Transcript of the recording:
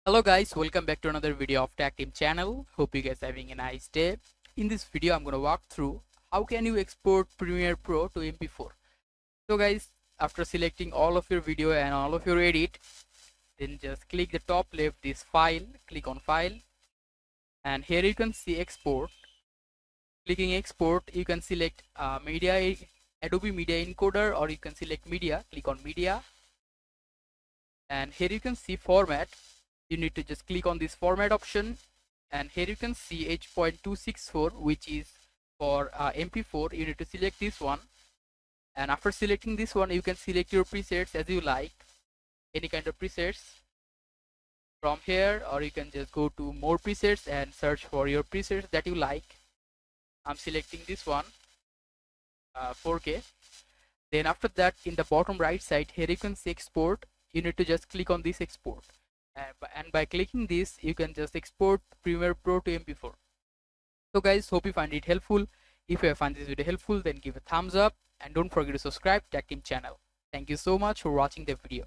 Hello guys, welcome back to another video of Tactim channel. Hope you guys are having a nice day. In this video I'm going to walk through how can you export Premiere Pro to mp4. So guys, after selecting all of your video and all of your edit, then just click the top left this file, click on file, and here you can see export. Clicking export, you can select Adobe Media Encoder, or you can select media, click on media, and here you can see format. You need to just click on this format option, and here you can see H.264, which is for mp4. You need to select this one, and after selecting this one you can select your presets as you like, any kind of presets from here, or you can just go to more presets and search for your presets that you like. I'm selecting this one, 4K. Then after that, in the bottom right side here you can see export. You need to just click on this export, and by clicking this you can just export Premiere Pro to mp4. So guys, hope you find it helpful. If you find this video helpful, then give a thumbs up and don't forget to subscribe to Tactim channel. Thank you so much for watching the video.